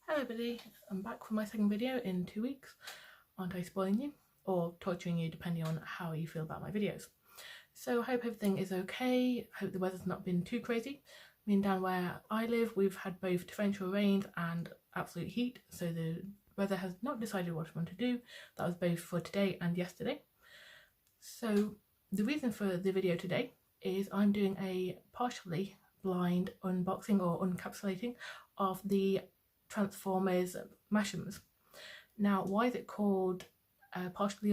Hello everybody, I'm back for my second video in 2 weeks. Aren't I spoiling you? Or torturing you depending on how you feel about my videos. So I hope everything is okay, hope the weather's not been too crazy. I mean, down where I live we've had both torrential rains and absolute heat, so the weather has not decided what I want to do. That was both for today and yesterday. So the reason for the video today is I'm doing a partially blind unboxing or uncapsulating of the Transformers Mashems. Now, why is it called partially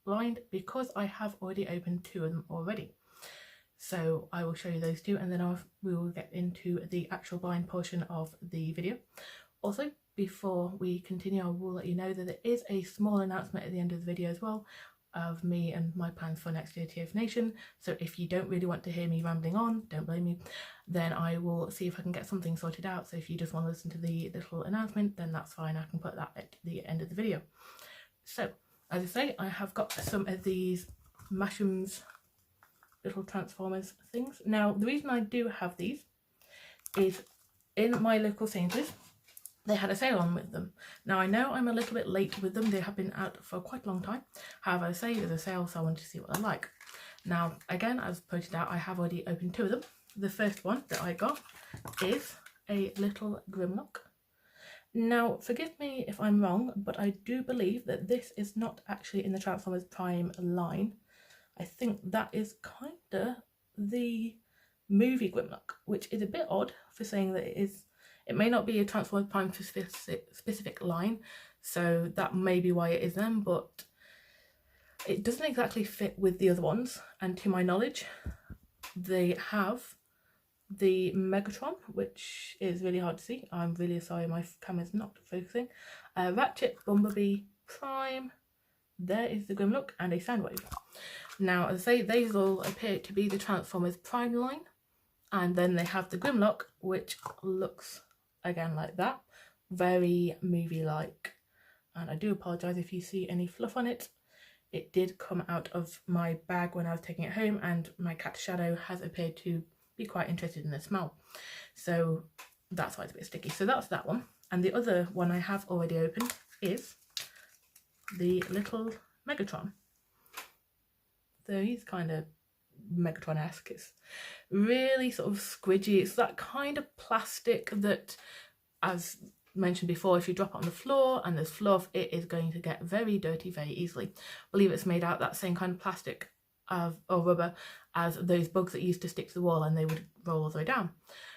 blind? Because I have already opened 2 of them already. So I will show you those 2 and then we will get into the actual blind portion of the video. Also, before we continue, I will let you know that there is a small announcement at the end of the video as well of me and my plans for next year TF Nation. So if you don't really want to hear me rambling on, don't blame me, then I will see if I can get something sorted out. So if you just want to listen to the little announcement, then that's fine, I can put that at the end of the video. So as I say, I have got some of these Mashems little Transformers things. Now the reason I do have these is in my local Sainsbury's they had a sale on with them. Now I know I'm a little bit late with them, they have been out for quite a long time. However, I say there's a sale, so I wanted to see what they're like. Now again, as pointed out, I have already opened 2 of them. The first one that I got is a little Grimlock. Now forgive me if I'm wrong, but I do believe that this is not actually in the Transformers Prime line. I think that is kinda the movie Grimlock, which is a bit odd for saying that it is. It may not be a Transformers Prime specific line, so that may be why it is them, but it doesn't exactly fit with the other ones. And to my knowledge, they have the Megatron, which is really hard to see. I'm really sorry, my camera's not focusing. Ratchet, Bumblebee, Prime, there is the Grimlock, and a Soundwave. Now, as I say, these all appear to be the Transformers Prime line. And then they have the Grimlock, which looks again like that, very movie-like. And I do apologise if you see any fluff on it. It did come out of my bag when I was taking it home, and my cat Shadow has appeared to be quite interested in the smell. So that's why it's a bit sticky. So that's that one. And the other one I have already opened is the little Megatron. So he's kind of Megatron-esque. It's really sort of squidgy. It's that kind of plastic that, as mentioned before, if you drop it on the floor and there's fluff, it is going to get very dirty very easily. I believe it's made out that same kind of plastic or rubber as those bugs that used to stick to the wall and they would roll all the way down.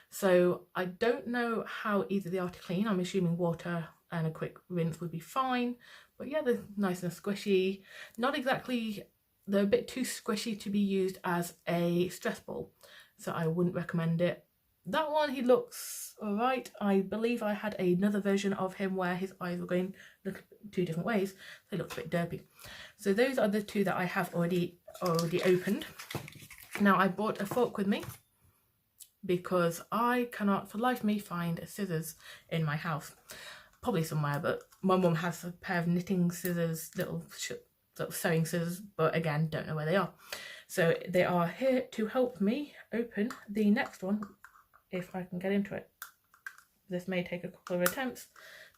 So I don't know how easy they are to clean. I'm assuming water and a quick rinse would be fine, but yeah, they're nice and squishy. Not exactly, they're a bit too squishy to be used as a stress ball, so I wouldn't recommend it. That one, he looks alright. I believe I had another version of him where his eyes were going 2 different ways, so he looks a bit derpy. So those are the 2 that I have already opened. Now I brought a fork with me because I cannot for life of me find scissors in my house. Probably somewhere, but my mum has a pair of knitting scissors, little sort of sewing scissors, but again, don't know where they are. So they are here to help me open the next one, if I can get into it. This may take a couple of attempts,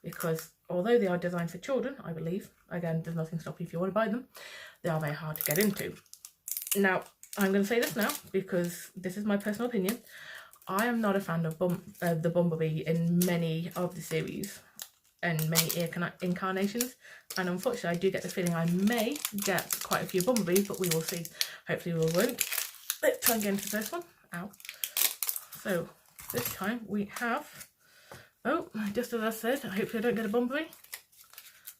because although they are designed for children, I believe, again, there's nothing stopping if you want to buy them, they are very hard to get into. Now, I'm going to say this now, because this is my personal opinion. I am not a fan of the Bumblebee in many of the series and many incarnations, and unfortunately I do get the feeling I may get quite a few Bumblebees, but we will see. Hopefully we won't. Let's try and get into the first one. Ow. So this time we have, oh, just as I said, hopefully I don't get a Bumblebee,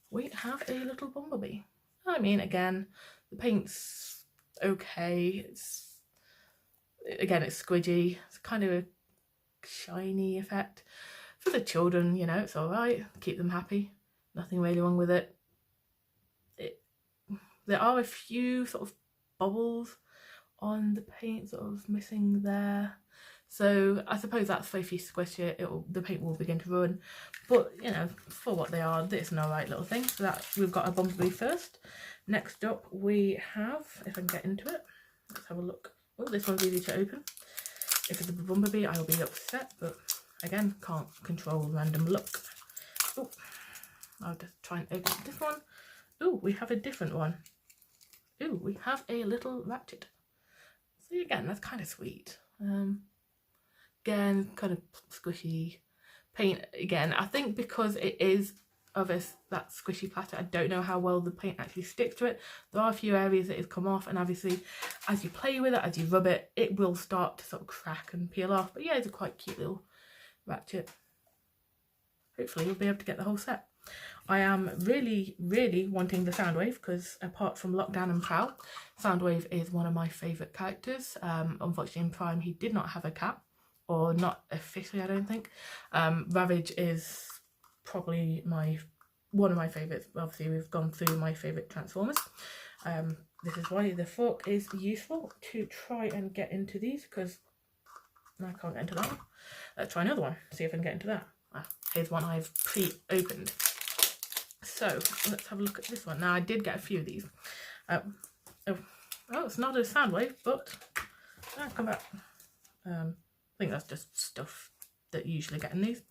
we have a little Bumblebee. I mean, again, the paint's okay, it's squidgy, it's kind of a shiny effect. For the children, you know, it's alright, keep them happy, nothing really wrong with it. There are a few sort of bubbles on the paint, sort of missing there. So I suppose that's for if you squish it, the paint will begin to run. But, you know, for what they are, it's an alright little thing. So that we've got a Bumblebee first. Next up we have, if I can get into it, let's have a look. Oh, this one's easy to open. If it's a Bumblebee, I will be upset, but again, can't control random luck. Oh, I'll just try and open this one. Oh, we have a different one. Oh, we have a little ratchet. So again, that's kind of sweet. Again, kind of squishy paint. Again, I think because it is of that squishy plaster, I don't know how well the paint actually sticks to it. There are a few areas that it's come off, and obviously as you play with it, as you rub it, it will start to sort of crack and peel off. But yeah, it's a quite cute little ratchet. Hopefully we'll be able to get the whole set. I am really wanting the Soundwave, because apart from Lockdown and Prowl, Soundwave is one of my favourite characters. Unfortunately in Prime he did not have a cap, or not officially, I don't think. Ravage is probably one of my favourites. Obviously we've gone through my favourite Transformers. This is why the fork is useful to try and get into these, because I can't get into that one. Let's try another one, see if I can get into that. Here's one I've pre-opened. So let's have a look at this one. Now I did get a few of these. Oh, it's not a Soundwave, but come back. I think that's just stuff that you usually get in these.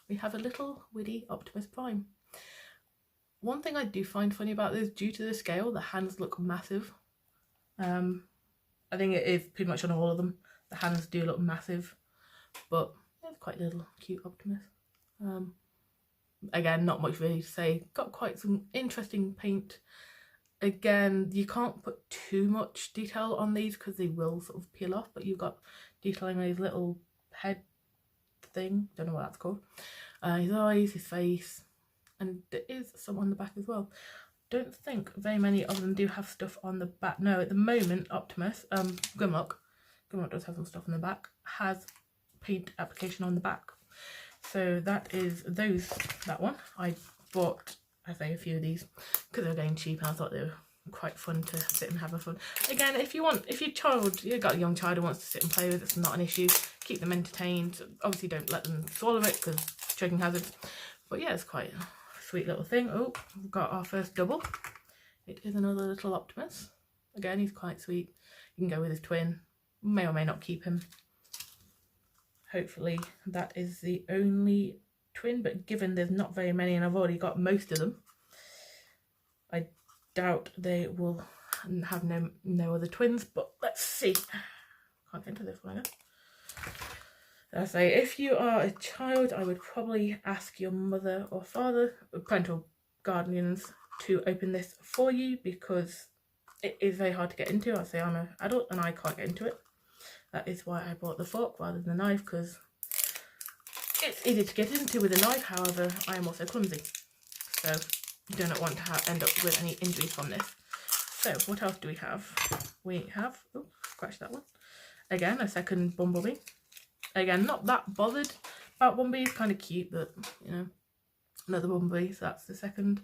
We have a little Witty Optimus Prime. One thing I do find funny about this, due to the scale, the hands look massive. I think it is pretty much on all of them. The hands do look massive, but it's quite little, cute Optimus. Again, not much really to say. Got quite some interesting paint. Again, you can't put too much detail on these because they will sort of peel off, but you've got detailing on his little head thing, don't know what that's called, his eyes, his face, and there is some on the back as well. Don't think very many of them do have stuff on the back. No, at the moment Optimus, Grimlock does have some stuff on the back, has paint application on the back. So that is that one. I bought, I say, a few of these because they were getting cheap, and I thought they were quite fun to sit and have a fun. Again, if you've got a young child who wants to sit and play with, it's not an issue. Keep them entertained. Obviously don't let them swallow it because choking hazards. But yeah, it's quite a sweet little thing. Oh, we've got our first double. It is another little Optimus. Again, he's quite sweet. You can go with his twin. May or may not keep him. Hopefully that is the only twin, but given there's not very many and I've already got most of them, I doubt they will have no other twins, but let's see. Can't get into this one, I guess. I say, if you are a child, I would probably ask your mother or father, parental guardians, to open this for you, because it is very hard to get into. I say I'm an adult and I can't get into it. That is why I bought the fork rather than the knife, because it's easy to get into with a knife. However, I am also clumsy, so you do not want to end up with any injuries from this. So what else do we have? We have, oh, scratch that one. Again, a second Bumblebee. Again, not that bothered about Bumblebee. It's kind of cute, but you know, another Bumblebee. So that's the second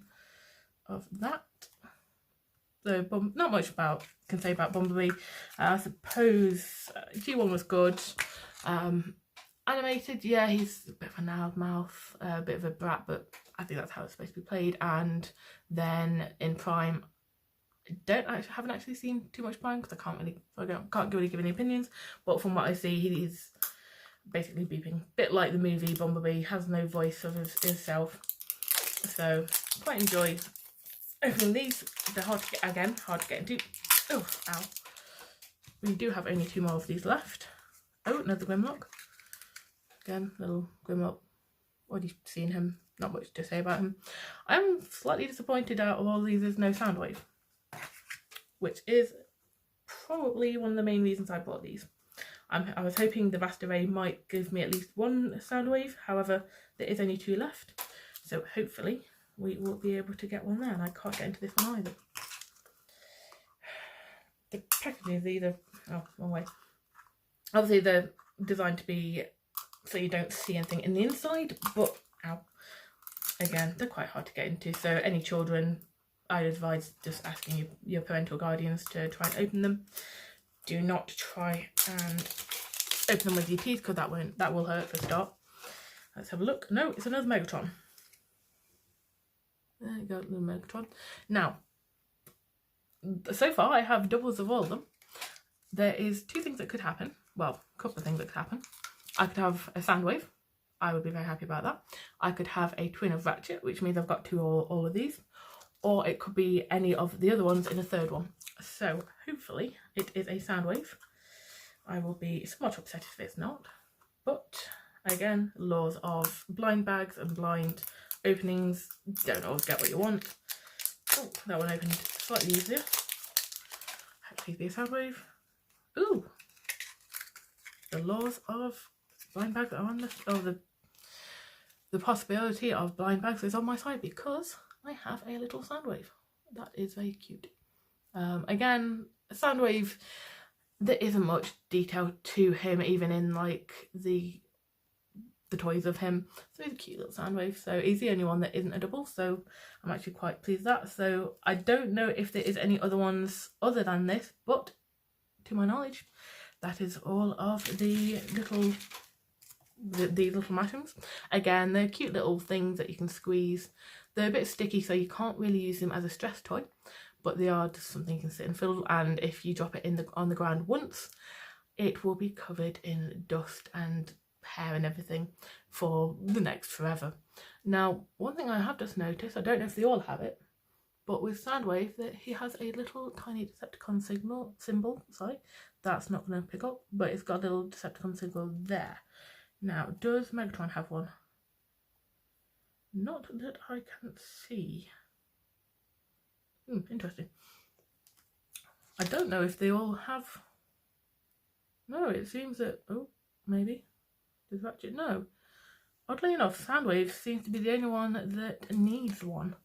of that. So not much can say about Bumblebee. I suppose G1 was good. Animated, yeah, he's a bit of a loud mouth, a bit of a brat, but I think that's how it's supposed to be played. And then in Prime, haven't actually seen too much Prime because I can't really give any opinions. But from what I see, he's basically beeping, a bit like the movie Bumblebee. Has no voice of himself, so quite enjoy opening these. They're hard to get into. Oh, ow. We do have only 2 more of these left. Oh, another Grimlock. Again, little Grimlock. Already seen him. Not much to say about him. I'm slightly disappointed out of all these there's no Soundwave, which is probably one of the main reasons I bought these. I was hoping the vast array might give me at least one Soundwave. However, there is only 2 left. So hopefully we will be able to get one there, and I can't get into this one either. The packaging of these are, oh, wrong way. Obviously they're designed to be so you don't see anything in the inside, but ow, again, they're quite hard to get into. So any children, I'd advise just asking your parental guardians to try and open them. Do not try and open them with your teeth, because that will hurt for a start. Let's have a look. No, it's another Megatron. There you go, little Megatron. Now, so far I have doubles of all of them. There is 2 things that could happen. Well, a couple of things that could happen. I could have a Soundwave, I would be very happy about that. I could have a twin of Ratchet, which means I've got two all of these, or it could be any of the other ones in a third one. So hopefully it is a Soundwave. I will be somewhat upset if it's not, but again, laws of blind bags and blind openings, don't always get what you want. Oh, that one opened slightly easier. Hopefully it'll be a Soundwave. Ooh, the laws of blind bags are on the possibility of blind bags is on my side because I have a little Soundwave. That is very cute. Again, a Soundwave, there isn't much detail to him, even in like the toys of him. So he's a cute little Soundwave. So he's the only one that isn't a double, so I'm actually quite pleased with that. So I don't know if there is any other ones other than this, but to my knowledge, that is all of the little Mashems. Again, they're cute little things that you can squeeze. They're a bit sticky, so you can't really use them as a stress toy, but they are just something you can sit and fiddle, and if you drop it on the ground once, it will be covered in dust and hair and everything for the next forever. Now, one thing I have just noticed, I don't know if they all have it, but with Soundwave, that he has a little tiny Decepticon symbol, sorry, that's not going to pick up, but it's got a little Decepticon symbol there. Now, does Megatron have one? Not that I can see. Interesting. I don't know if they all have. No, it seems that. Oh, maybe. Does Ratchet? No. Oddly enough, Soundwave seems to be the only one that needs one.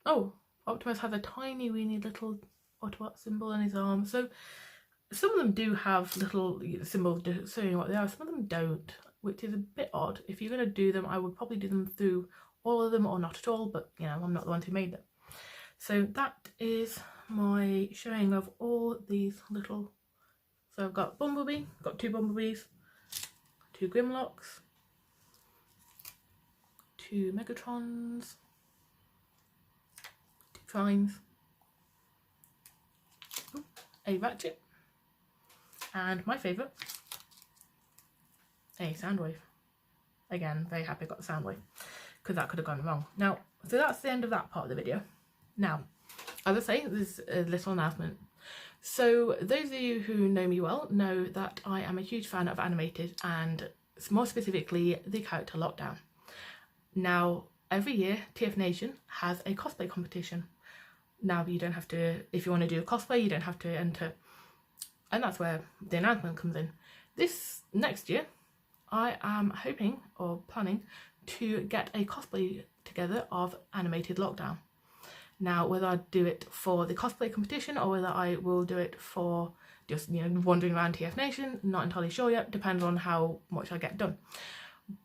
Oh, Optimus has a tiny weeny little Autobot symbol on his arm. So some of them do have little symbols showing what they are. Some of them don't, which is a bit odd. If you're going to do them, I would probably do them through all of them or not at all, but you know, I'm not the one who made them. So that is my showing of all these little. So I've got Bumblebee, got two Bumblebees, two Grimlocks, two Megatrons, two Trines, a Ratchet, and my favourite, a Soundwave. Again, very happy I got the Soundwave because that could have gone wrong. Now, so that's the end of that part of the video. Now, as I say, there's a little announcement. So those of you who know me well know that I am a huge fan of animated and more specifically the character Lockdown. Now, every year TF Nation has a cosplay competition. Now, you don't have to, if you want to do a cosplay, you don't have to enter. And that's where the announcement comes in. This next year, I am hoping or planning to get a cosplay together of animated Lockdown. Now, whether I do it for the cosplay competition or whether I will do it for just, you know, wandering around TF Nation, not entirely sure yet, depends on how much I get done.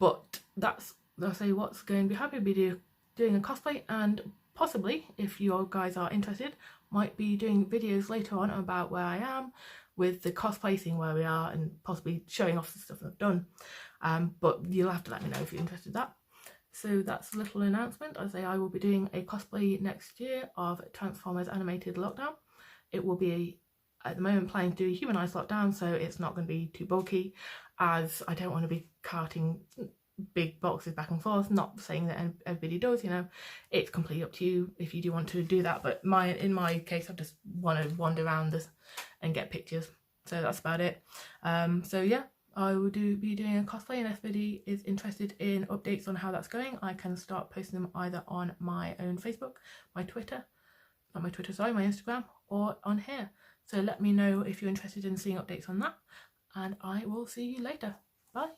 But that's, I'll say, what's going to be happy to be doing a cosplay, and possibly, if you guys are interested, might be doing videos later on about where I am with the cosplay, seeing where we are and possibly showing off the stuff that I've done. But you'll have to let me know if you're interested in that. So that's a little announcement. I say I will be doing a cosplay next year of Transformers Animated Lockdown. It will be, at the moment, planning to do a humanised Lockdown, so it's not going to be too bulky, as I don't want to be carting big boxes back and forth. Not saying that everybody does, you know, it's completely up to you if you do want to do that, but in my case, I just want to wander around this and get pictures. So that's about it. So yeah, I will be doing a cosplay, and if anybody is interested in updates on how that's going, I can start posting them either on my own Facebook, my Twitter, not my Twitter, sorry, my Instagram, or on here. So let me know if you're interested in seeing updates on that, and I will see you later. Bye.